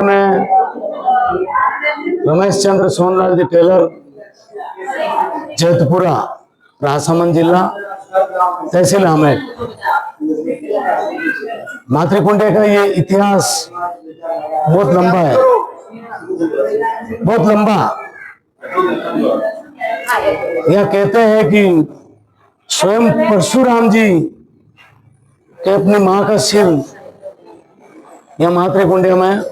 मैं रमेश चंद्र सोनलाल जी टेलर, जैतपुरा, राजसमंद जिला, तहसील आमेर। मातृकुंडे का ये इतिहास बहुत लंबा है, बहुत लंबा। यह कहते हैं कि स्वयं परशुराम जी के अपनी मां का सिर यह मातृकुंडे में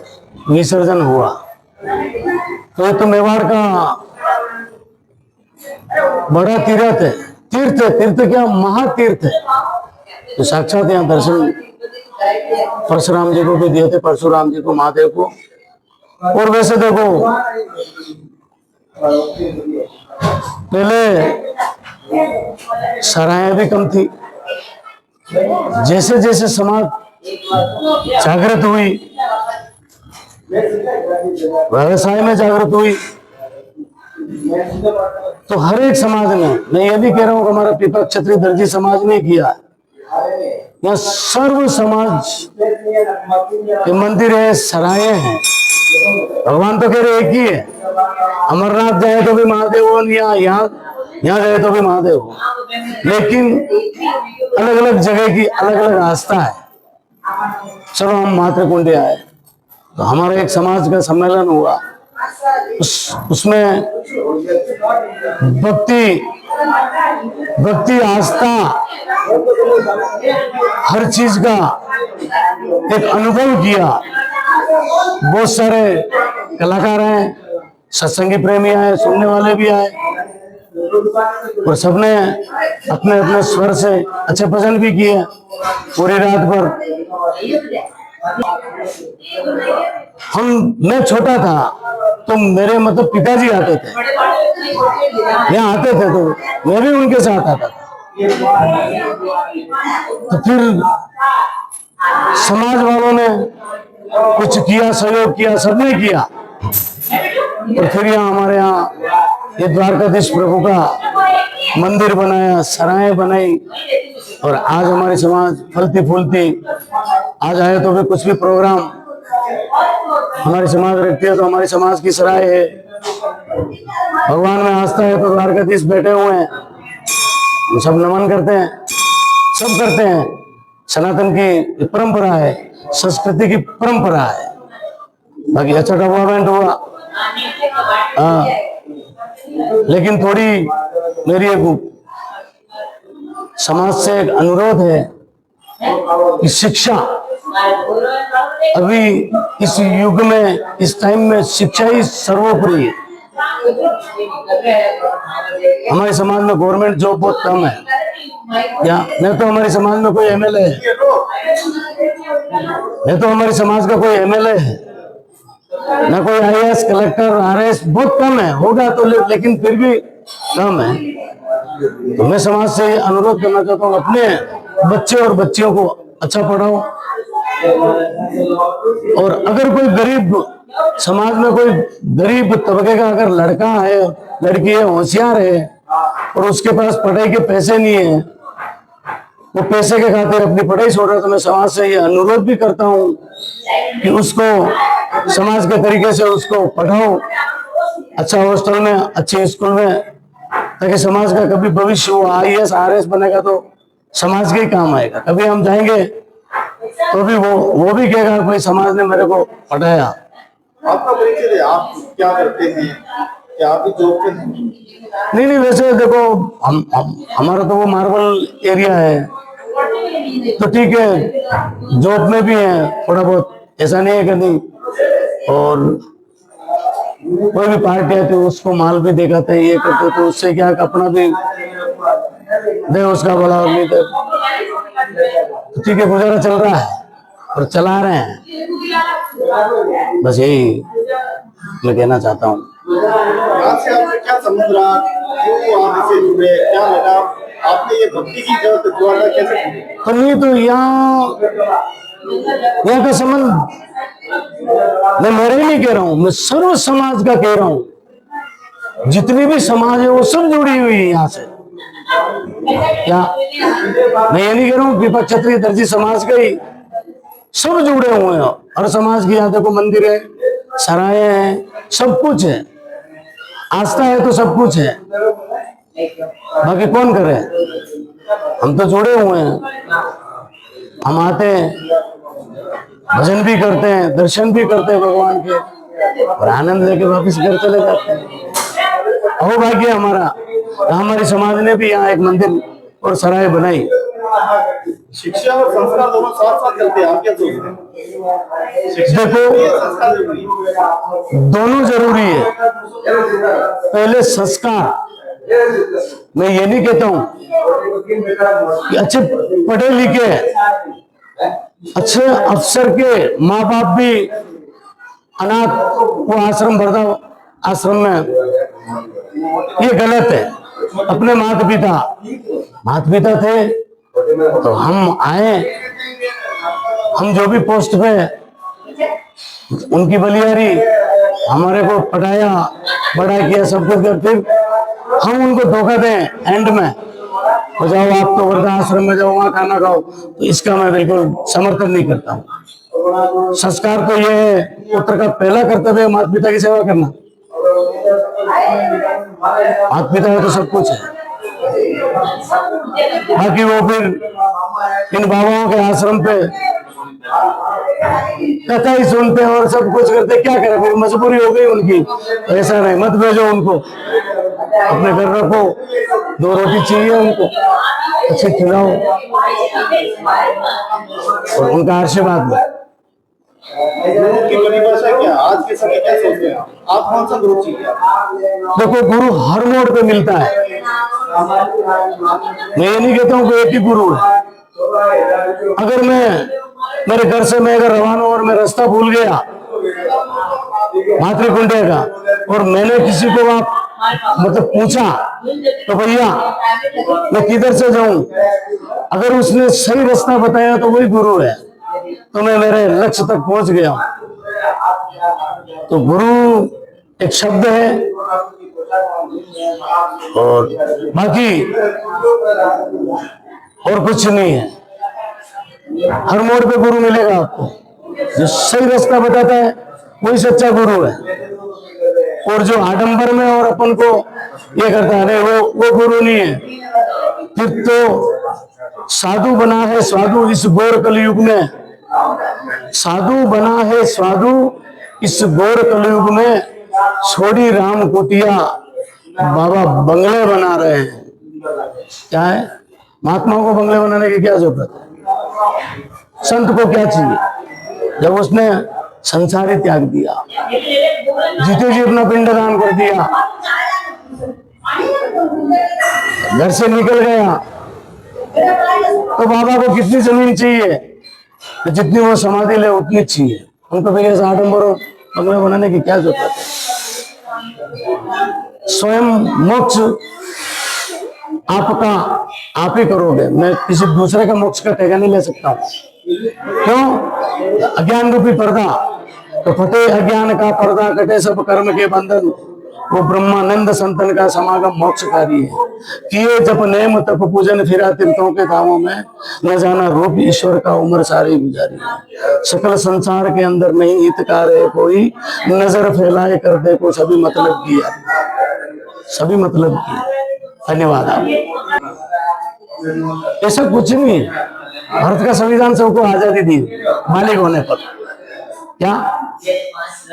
विसर्जन हुआ। तो ये तो मेवाड़ का बड़ा तीर्थ है, तीर्थ क्या, महातीर्थ है। तो साक्षात यहाँ दर्शन परशुराम जी को भी दिए थे, परशुराम जी को, महादेव को। और वैसे देखो, पहले सराहें भी कम थी। जैसे जैसे समाज जागृत हुई, व्यवसाय में जागृत हुई, तो हर एक समाज ने, मैं ये भी कह रहा हूं कि हमारा पीपा क्षत्रिय दर्जी समाज ने किया, यहाँ सर्व समाज के मंदिर है, सराय हैं। भगवान तो कह रहे एक ही है, अमरनाथ जाए तो भी महादेव हो, यहाँ जाए तो भी महादेव हो, लेकिन अलग अलग जगह की अलग अलग आस्था है। चलो हम मातृकुंडे आए तो हमारा एक समाज का सम्मेलन हुआ, उसमें भक्ति आस्था हर चीज का एक अनुभव किया। बहुत सारे कलाकार हैं, सत्संगी प्रेमी आए, सुनने वाले भी आए, और सबने अपने अपने स्वर से अच्छे भजन भी किए पूरी रात भर। मैं छोटा था तो मेरे मतलब पिताजी आते थे, यहाँ आते थे, तो मैं भी उनके साथ आता था। तो फिर समाज वालों ने कुछ किया, सहयोग किया, सबने किया। और फिर यहाँ हमारे यहाँ ये द्वारकाधीश प्रभु का मंदिर बनाया, सराय बनाई, और आज हमारी समाज फलती फूलती। आज आए तो भी कुछ भी प्रोग्राम हमारी समाज रखती है तो हमारी समाज की सराय है। भगवान में आस्था है तो द्वारकाधीश बैठे हुए हैं, हम सब नमन करते हैं, सब करते हैं। सनातन की परंपरा है, संस्कृति की परंपरा है। बाकी अच्छा डेवलपमेंट हुआ, हाँ, लेकिन थोड़ी मेरी एक समाज से एक अनुरोध है कि शिक्षा, अभी इस युग में, इस टाइम में शिक्षा ही सर्वोपरि है। हमारे समाज में गवर्नमेंट जॉब बहुत कम है, या न तो हमारे समाज में कोई एमएलए है, न तो हमारे समाज का कोई एमएलए है, न कोई आईएएस, कलेक्टर, आरएस, बहुत कम है। होगा तो लेकिन फिर भी कम है। तो मैं समाज से अनुरोध करना चाहता हूँ, अपने बच्चे और बच्चियों को अच्छा पढ़ाओ। और अगर कोई गरीब समाज में, कोई गरीब तबके का अगर लड़का है, लड़की है, होशियार है, और उसके पास पढ़ाई के पैसे नहीं है, वो पैसे के खातिर अपनी पढ़ाई छोड़ रहा है, तो मैं समाज से ये अनुरोध भी करता हूँ कि उसको समाज के तरीके से उसको पढ़ाओ, अच्छा हॉस्टल में, अच्छे स्कूल में, ताकि समाज का कभी भविष्य हो। आईएएस आरएस बनेगा तो समाज के ही काम आएगा। कभी हम जाएंगे तो भी वो भी कहेगा कोई समाज ने मेरे को पढ़ाया। आपका परिचय है, आप क्या करते हैं, क्या आप जॉब पे हैं? नहीं, वैसे देखो, हमारा तो वो मार्बल एरिया है, तो ठीक है, जॉब में भी है थोड़ा बहुत, ऐसा नहीं है कि नहीं। और कोई भी पार्टी है तो उसको माल भी दिखाते हैं, ये करते, तो उससे क्या अपना भी दे उसका बड़ा आदमी, तो ठीक है, गुजारा चल रहा है और चला रहे हैं। बस यही मैं कहना चाहता हूँ। क्या समझ रहा, क्यों आप इससे जुड़े, क्या लगा आपने ये भक्ति की ज्वाला कैसे? तो नहीं, तो यहाँ का संबंध मैं मेरा ही नहीं कह रहा हूँ, मैं सर्व समाज का कह रहा हूँ। जितनी भी समाज है वो सब जुड़ी हुई है यहाँ से। क्या मैं ये नहीं कह रहा हूँ पीपा क्षत्रिय दर्जी समाज का ही, सब जुड़े हुए हैं। हर समाज की यहाँ देखो मंदिर है, सराय है, सब कुछ है। आस्था है तो सब कुछ है, बाकी कौन करे। हम तो जुड़े हुए हैं, हम आते हैं, भजन भी करते हैं, दर्शन भी करते हैं भगवान के, और आनंद लेके वापस घर चले जाते हैं। अहो भाग्य हमारा, हमारी समाज ने भी यहाँ एक मंदिर और सराय बनाई। शिक्षा और संस्कार दोनों साथ साथ चलते हैं, आप क्या सोचते हैं? शिक्षा देखो, जरूरी है, संस्कार जरूरी है? दोनों जरूरी है। पहले संस्कार, मैं ये नहीं कहता हूं कि अच्छे पढ़े लिखे अच्छे अफसर के माँ बाप भी अनाथ को आश्रम वर्धा आश्रम में, ये गलत है। अपने माता पिता थे तो हम आए, हम जो भी पोस्ट पे, उनकी बलियारी, हमारे को पढ़ाया बड़ा किया, सब कुछ कर, फिर हम उनको धोखा दें एंड में, तो जाओ आप तो वर्धा आश्रम में जाओ, वहां खाना खाओ, तो इसका मैं बिल्कुल समर्थन नहीं करता हूँ। संस्कार तो ये है, पुत्र का पहला कर्तव्य माता पिता की सेवा करना। माता पिता है तो सब कुछ है, बाकी वो फिर इन बाबाओं के आश्रम पे कथा ही सुनते और सब कुछ करते, क्या करें, फिर मजबूरी हो गई उनकी। तो ऐसा नहीं, मत भेजो उनको, अपने घर रखो, 2 रोटी चाहिए उनको, अच्छे खिलाओ और उनका आशीर्वाद लो। गुरु की परिभाषा क्या, आज के समय क्या सोचते हैं आप, कौन सा गुरु चाहिए? देखो, गुरु हर मोड़ पे मिलता है। मैं ये नहीं कहता हूँ कि एक ही गुरु है। अगर मेरे घर से मैं अगर रवाना और मैं रास्ता भूल गया मातृकुंडे का, और मैंने किसी को मतलब पूछा तो भैया मैं किधर से जाऊं, अगर उसने सही रास्ता बताया तो वही गुरु है, तो मैं मेरे लक्ष्य तक पहुंच गया। तो गुरु एक शब्द है, और बाकी और कुछ नहीं है। हर मोड़ पे गुरु मिलेगा आपको, जो सही रास्ता बताता है वही सच्चा गुरु है। और जो आडंबर में और अपन को ये करता है, वो गुरु नहीं है। फिर तो साधु बना है साधु इस घोर कलयुग में, साधु बना है साधु इस घोर कलयुग में, छोड़ी राम कुटिया बाबा बंगले बना रहे हैं। क्या है, महात्माओं को बंगले बनाने की क्या जरूरत है? संत को क्या चाहिए? जब उसने संसार ही त्याग दिया, जीते जी अपना पिंड दान कर दिया, घर से निकल गया, तो बाबा को कितनी जमीन चाहिए? तो जितनी वो समाधि ले उतनी चाहिए। उनको फिर ऐसा आडंबर और बंगले बनाने की क्या जरूरत है? स्वयं मोक्ष आपका आप ही करोगे, मैं किसी दूसरे का मोक्ष का ठेका नहीं ले सकता हूँ। क्यों? अज्ञान रूपी पर्दा, तो फटे अज्ञान का पर्दा, कटे सब कर्म के बंधन, वो ब्रह्मानंद संतन का समागम मोक्षकारी है। किए जप नेम तप पूजन, फिरा तीर्थों के धामों में, न जाना रूप ईश्वर का उम्र सारी गुजारी है। सकल संसार के अंदर नहीं हितकार है कोई, नजर फैलाए कर दे को सभी मतलब किया, सभी मतलब किया। धन्यवाद। ऐसा कुछ नहीं है। भारत का संविधान सबको आजादी दी मालिक होने पर। क्या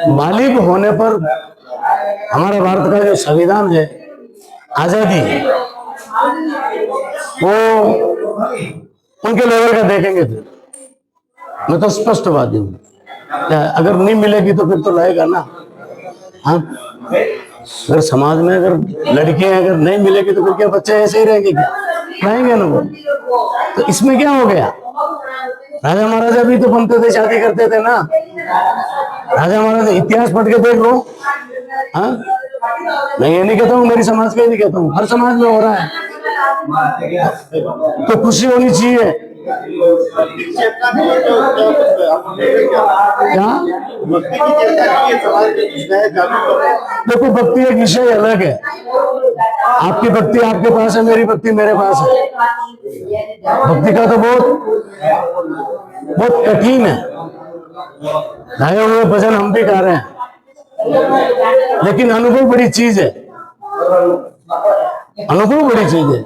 मालिक होने पर हमारा भारत का जो संविधान है, आजादी है, वो उनके लेवल का देखेंगे। फिर मैं तो स्पष्टवादी हूँ, अगर नहीं मिलेगी तो फिर तो लाएगा ना। हाँ, अगर समाज में अगर लड़कियां अगर नहीं मिलेगी तो फिर क्या बच्चे ऐसे ही रहेंगे? क्या लाएंगे ना वो? तो इसमें क्या हो गया? राजा महाराजा भी तो बनते थे, शादी करते थे ना। राजा महाराजा इतिहास पढ़ के देख लो। हाँ, मैं ये नहीं कहता हूँ, मेरी समाज का ही नहीं कहता हूँ, हर समाज में हो रहा है। तो खुशी होनी चाहिए भक्ति की चेतना के लिए जो आप देख रहे हैं क्या भक्ति की चेतना के लिए समाज में कुछ नया जागरूक कर रहे हैं। देखो, भक्ति एक विषय अलग है। आपकी भक्ति आपके पास है, मेरी भक्ति मेरे पास है। भक्ति का तो बहुत कठिन है। गाए हुए भजन हम भी गा रहे हैं, लेकिन अनुभव बड़ी चीज है। अनुभव बड़ी चीज है।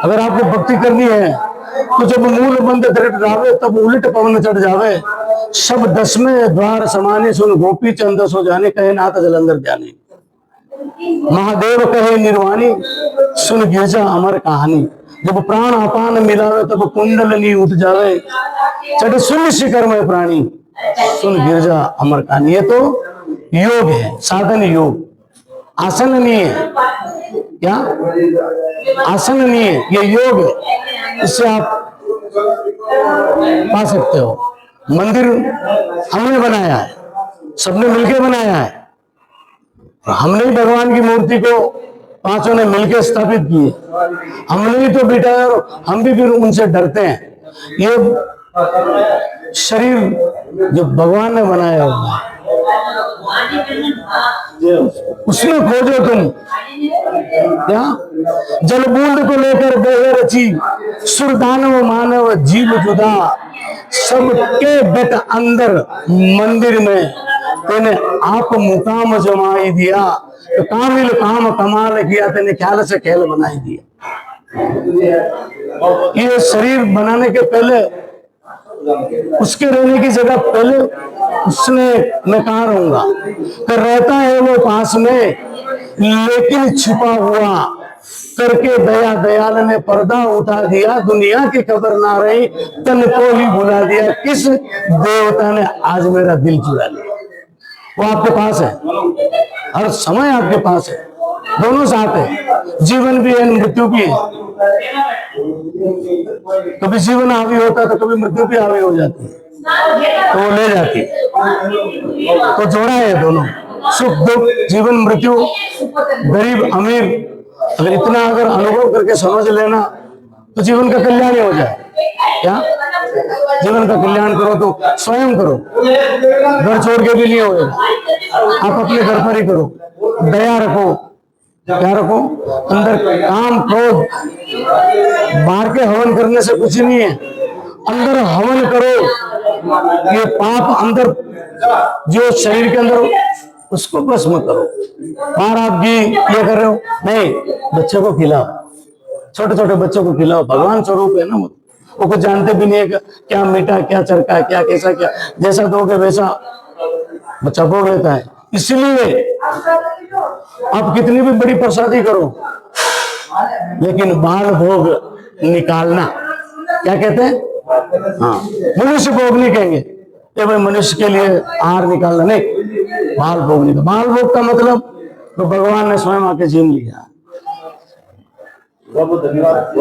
अगर आपको भक्ति करनी है तो जब मूल बंद दृढ़ जावे, तब उलट पवन चढ़ जावे। सब दसवें द्वार समाने, सुन गोपी चंद सो जाने, कहे नाथ जलंधर जाने। महादेव कहे निर्वाणी, सुन गिरजा अमर कहानी। जब प्राण अपान मिलावे, तब कुंडलनी उठ जावे। चढ़ सुन शिखर में प्राणी, सुन गिरजा अमर कहानी। ये तो योग है, साधन योग। आसन नहीं है। क्या आसन नहीं है, ये योग है। इससे आप पा सकते हो। मंदिर हमने बनाया है, सबने मिलकर बनाया है। हमने ही भगवान की मूर्ति को पांचों ने मिलकर स्थापित की है। हमने ही तो बिठाया और हम भी फिर उनसे डरते हैं। ये शरीर जो भगवान ने बनाया हुआ है, उसमें खोजो तुम। क्या जल बूंद को लेकर बेहे रची, सुर दानव मानव जीव जुदा। सबके बेट अंदर मंदिर में तेने आप मुकाम जमाई दिया। तो कामिल काम कमाल किया, तेने ख्याल से खेल बनाई दिया। ये शरीर बनाने के पहले, उसके रहने की जगह पहले उसने, मैं कहाँ रहूंगा, कर रहता है वो पास में, लेकिन छिपा हुआ करके दया दयाल ने पर्दा उठा दिया। दुनिया की खबर ना रही, तन को ही भुला दिया। किस देवता ने आज मेरा दिल चुरा लिया? वो आपके पास है, हर समय आपके पास है। दोनों साथ है। जीवन भी है, मृत्यु भी है। कभी जीवन हावी होता है तो कभी मृत्यु भी हावी हो जाती है, तो वो ले जाती है। तो जोड़ा है दोनों, सुख दुख, जीवन मृत्यु, गरीब अमीर। अगर इतना अनुभव करके समझ लेना तो जीवन का कल्याण ही हो जाए। क्या जीवन का कल्याण करो तो स्वयं करो, घर छोड़ के भी नहीं होगा। आप अपने घर पर ही करो। दया रखो, क्या रखो अंदर। काम क्रोध बाहर के हवन करने से कुछ नहीं है, अंदर हवन करो। ये पाप अंदर जो शरीर के अंदर, उसको भस्म करो। बाहर आप घी ये कर रहे हो, नहीं, बच्चे को खिलाओ, छोटे छोटे बच्चों को खिलाओ। भगवान स्वरूप है ना, वो कुछ जानते भी नहीं है क्या मीठा, क्या चरका है, क्या कैसा, क्या जैसा दोगे वैसा बच्चा भोग लेता है। इसलिए आप कितनी भी बड़ी प्रसादी करो, लेकिन बाल भोग निकालना। क्या कहते हैं? हाँ, मनुष्य भोग नहीं कहेंगे, ये भाई मनुष्य के लिए आहार निकालना नहीं, बाल भोग निकाल। बाल भोग का मतलब तो भगवान ने स्वयं आके छीन लिया। बहुत बहुत धन्यवाद।